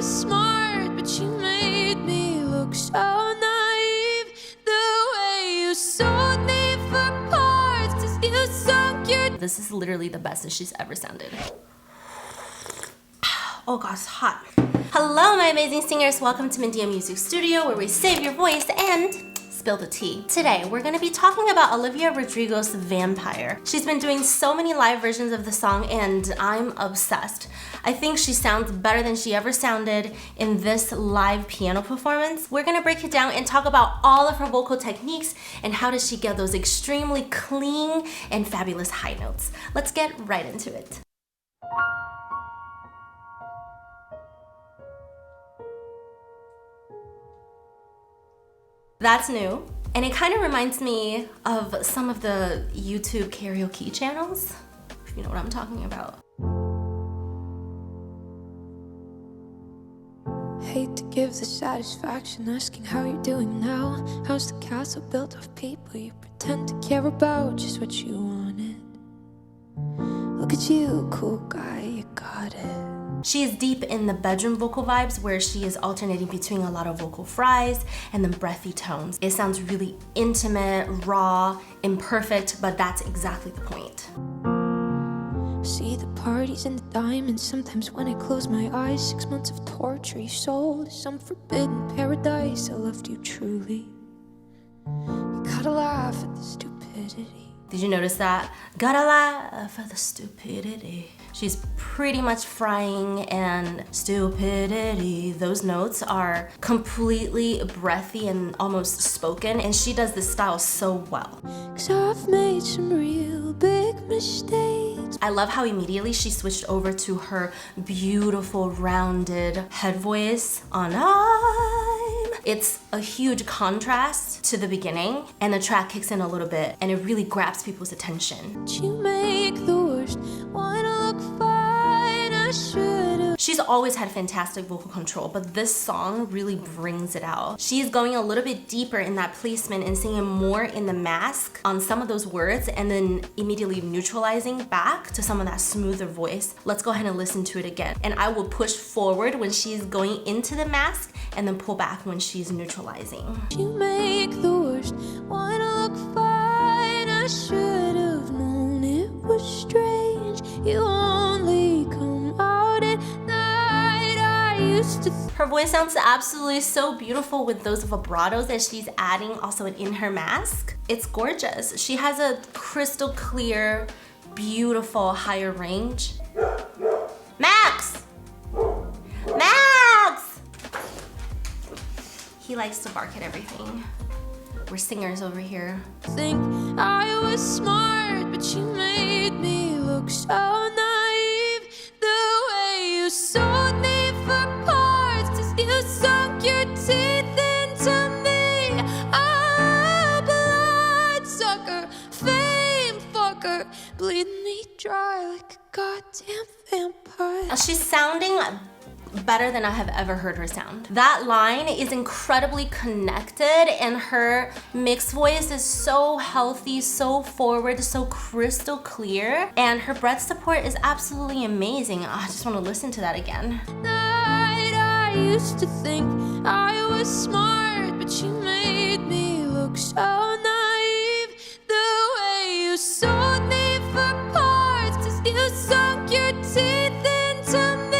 was smart, but you made me look so naive. The way you sold me for parts, 'cause you sunk your... This is literally the best that she's ever sounded. Oh gosh, it's hot. Hello, my amazing singers. Welcome to MindiaMusic Studio, where we save your voice and spill the tea. Today, we're gonna be talking about Olivia Rodrigo's Vampire. She's been doing so many live versions of the song and I'm obsessed. I think she sounds better than she ever sounded in this live piano performance. We're gonna break it down and talk about all of her vocal techniques and how does she get those extremely clean and fabulous high notes. Let's get right into it. That's new, and it kind of reminds me of some of the YouTube karaoke channels, if you know what I'm talking about. Hate to give the satisfaction asking how you're doing now. How's the castle built of people you pretend to care about? Just what you wanted. Look at you, cool guy, you got it. She is deep in the bedroom vocal vibes where she is alternating between a lot of vocal fries and then breathy tones. It sounds really intimate, raw, imperfect, but that's exactly the point. See the parties and the diamonds. Sometimes when I close my eyes, 6 months of torture you sold. Some forbidden paradise. I loved you truly. You gotta laugh at the stupidity. Did you notice that? Gotta laugh at the stupidity. She's pretty much frying and stupidity. Those notes are completely breathy and almost spoken, and she does this style so well. 'Cause I've made some real big mistakes. I love how immediately she switched over to her beautiful rounded head voice on I'm. It's a huge contrast to the beginning, and the track kicks in a little bit and it really grabs people's attention. You make the worst wanna look fine. I should've. She's always had fantastic vocal control, but this song really brings it out. She's going a little bit deeper in that placement and singing more in the mask on some of those words and then immediately neutralizing back to some of that smoother voice. Let's go ahead and listen to it again. And I will push forward when she's going into the mask and then pull back when she's neutralizing. You make the worst wanna look fine. I should've known it was strange. You only come out at night. I used to. Her voice sounds absolutely so beautiful with those vibratos that she's adding also in her mask. It's gorgeous. She has a crystal clear, beautiful higher range. Max! Max! He likes to bark at everything. We're singers over here. Think I was smart, but you made me look so naive. The way you sold me for parts, 'cause you sunk your teeth into me. A bloodsucker, fame fucker, bleeding me dry like a goddamn vampire. She's sounding better than I have ever heard her sound. That line is incredibly connected and her mixed voice is so healthy, so forward, so crystal clear, and her breath support is absolutely amazing. I just want to listen to that again. I used to think I was smart, but you made me look so naive. The way you sold me for parts, 'cause you sunk your teeth into me.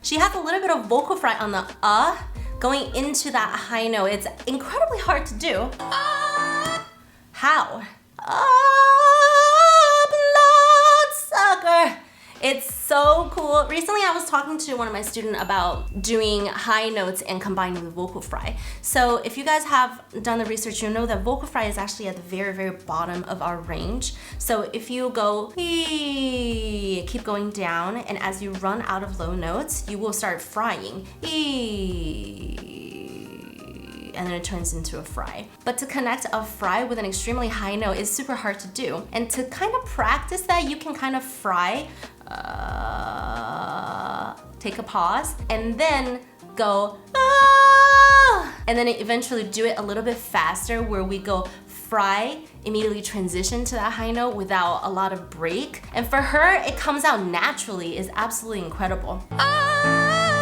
She has a little bit of vocal fry on the going into that high note. It's incredibly hard to do. How? Bloodsucker. It's so cool. Recently I was talking to one of my students about doing high notes and combining with vocal fry. So if you guys have done the research, you'll know that vocal fry is actually at the very, very bottom of our range. So if you go, keep going down, and as you run out of low notes, you will start frying. And then it turns into a fry. But to connect a fry with an extremely high note is super hard to do. And to kind of practice that, you can kind of fry, take a pause, and then go, and then eventually do it a little bit faster where we go Fry immediately transition to that high note without a lot of break. And for her, it comes out naturally, is absolutely incredible.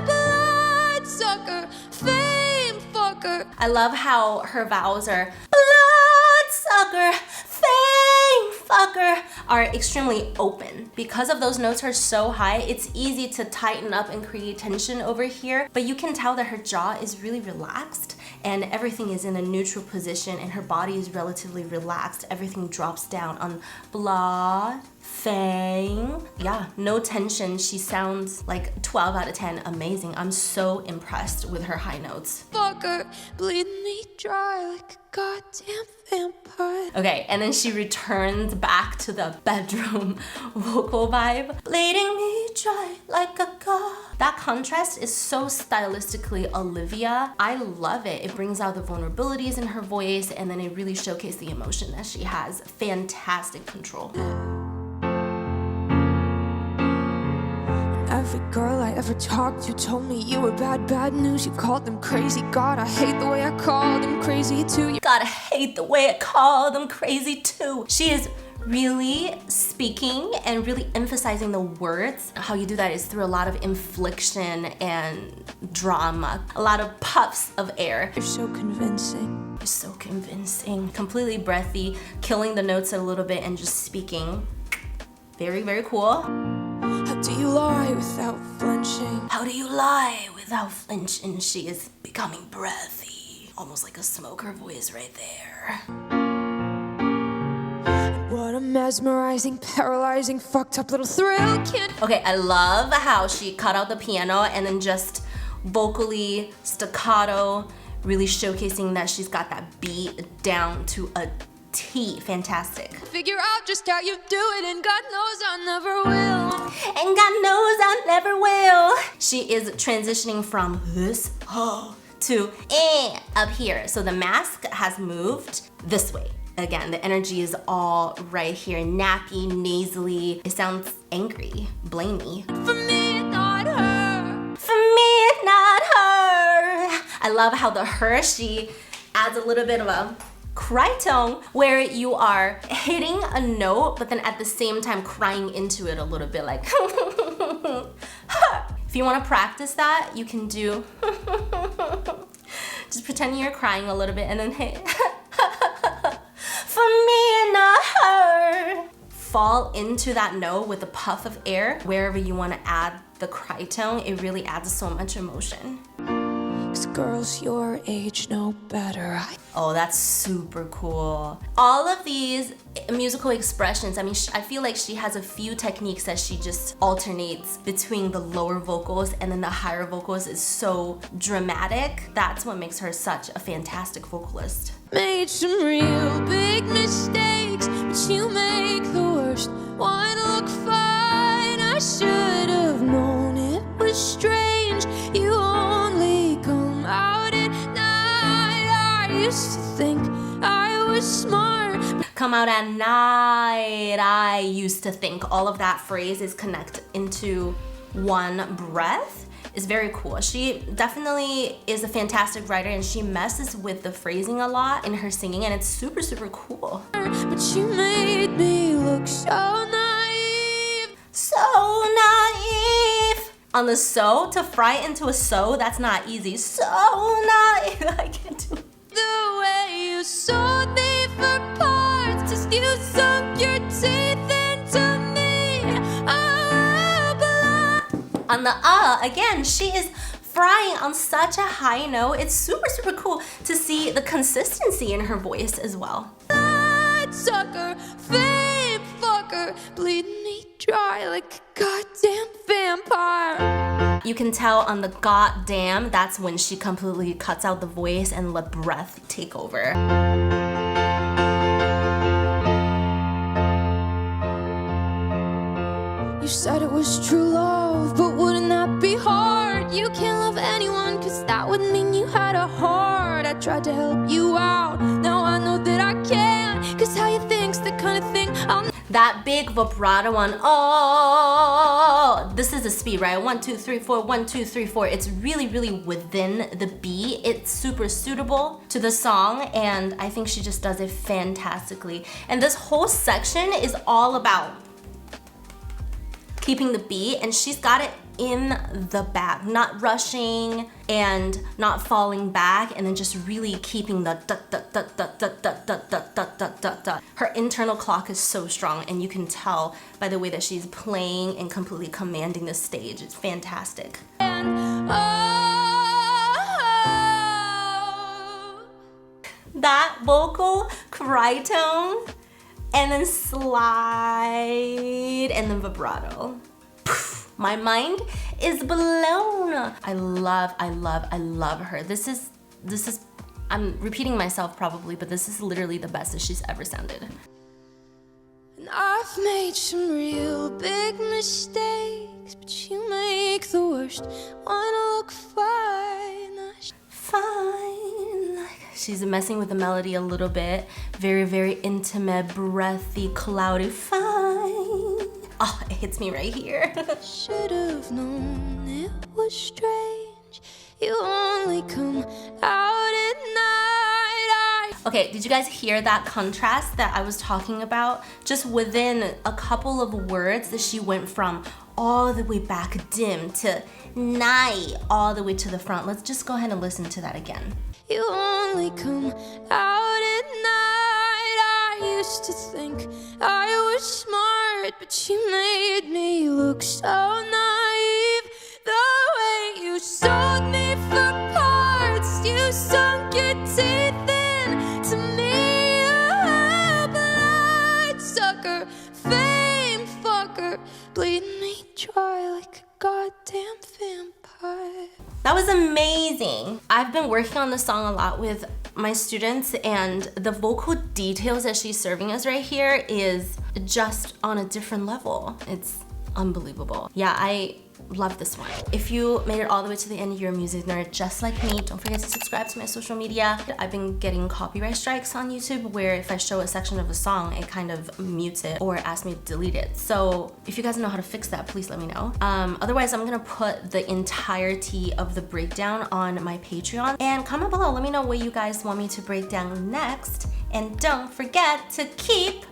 Bloodsucker, fame fucker. I love how her vowels are bloodsucker, fame fucker, are extremely open. Because of those notes are so high, it's easy to tighten up and create tension over here, but you can tell that her jaw is really relaxed and everything is in a neutral position and her body is relatively relaxed. Everything drops down on blood, fang. Yeah, no tension. She sounds like 12 out of 10. Amazing. I'm so impressed with her high notes. Fucker, bleeding me dry like a goddamn vampire. Okay, and then she returns back to the bedroom vocal vibe. Bleeding me dry like a god. That contrast is so stylistically Olivia. I love it. It brings out the vulnerabilities in her voice and then it really showcases the emotion that she has. Fantastic control. Every girl I ever talked to told me you were bad news. You called them crazy. God, I hate the way I called them crazy too. God, I hate the way I call them crazy too. She is really speaking and really emphasizing the words. How you do that is through a lot of inflection and drama, a lot of puffs of air. You're so convincing. You're so convincing. Completely breathy, killing the notes a little bit and just speaking. Very, very cool. How do you lie without flinching? How do you lie without flinching? She is becoming breathy. Almost like a smoker voice right there. What a mesmerizing, paralyzing, fucked up little thrill. Okay, I love how she cut out the piano and then just vocally staccato, really showcasing that she's got that beat down to a T. Fantastic. Figure out just how you do it, and God knows I never will. And God knows I never will. She is transitioning from this to up here. So the mask has moved this way. Again, the energy is all right here. Nappy, nasally. It sounds angry, blamey. For me, not her. For me, not her. I love how the her, she adds a little bit of a cry tone where you are hitting a note, but then at the same time crying into it a little bit, like If you want to practice that, you can do just pretend you're crying a little bit and then hit for me, not her. Fall into that note with a puff of air wherever you want to add the cry tone. It really adds so much emotion. 'Cause girls your age know better. Oh, that's super cool. All of these musical expressions, I mean, I feel like she has a few techniques that she just alternates between the lower vocals and then the higher vocals is so dramatic. That's what makes her such a fantastic vocalist. Made some real big mistakes, but you make the worst one look fine. I should have known it was strange. You only come out at night. I used to think I was smart. Come out at night, I used to think. All of that phrase is connected into one breath. Is very cool. She definitely is a fantastic writer and she messes with the phrasing a lot in her singing and it's super, super cool. But you made me look so naive. So naive. On the so, to fry into a so, that's not easy. So naive. I can't do it. The way you sold me for parts, just you sunk your teeth into me. On the again, she is frying on such a high note. It's super, super cool to see the consistency in her voice as well. Sucker, fame fucker, bleeding me dry like a goddamn vampire. You can tell on the goddamn, that's when she completely cuts out the voice and let breath take over. You said it was true love, but wouldn't that be hard? You can't love anyone, cause that would mean you had a heart. I tried to help you out, now I know that I can't. Cause how you think's the kind of thing I'll That big vibrato on oh, this is the speed, right? 1, 2, 3, 4, 1, 2, 3, 4. It's really, really within the beat. It's super suitable to the song, and I think she just does it fantastically. And this whole section is all about keeping the beat, and she's got it in the bag, not rushing and not falling back, and then just really keeping the Her internal clock is so strong, and you can tell by the way that she's playing and completely commanding the stage. It's fantastic. That vocal cry tone, and then slide, and then vibrato. My mind is blown. I love her. This is, I'm repeating myself probably, but this is literally the best that she's ever sounded. And I've made some real big mistakes, but you make the worst wanna look fine. Fine. She's messing with the melody a little bit. Very, very intimate, breathy, cloudy. Fine. Oh, it hits me right here. Should have known it was strange. You only come out at night. Okay, did you guys hear that contrast that I was talking about? Just within a couple of words that she went from all the way back dim to night all the way to the front. Let's just go ahead and listen to that again. You only come out at night. I used to think I was smart, but you made me look so naive. The way you sold me for parts, you sunk your teeth into me. A bloodsucker, fame fucker, bleeding me dry like a goddamn vampire. That was amazing. I've been working on this song a lot with my students, and the vocal details that she's serving us right here is just on a different level. It's unbelievable. Yeah, I love this one. If you made it all the way to the end, you're a music nerd just like me. Don't forget to subscribe to my social media. I've been getting copyright strikes on YouTube where if I show a section of a song, it kind of mutes it or asks me to delete it. So if you guys know how to fix that, please let me know. Otherwise, I'm gonna put the entirety of the breakdown on my Patreon. And comment below, let me know what you guys want me to break down next. And don't forget to keep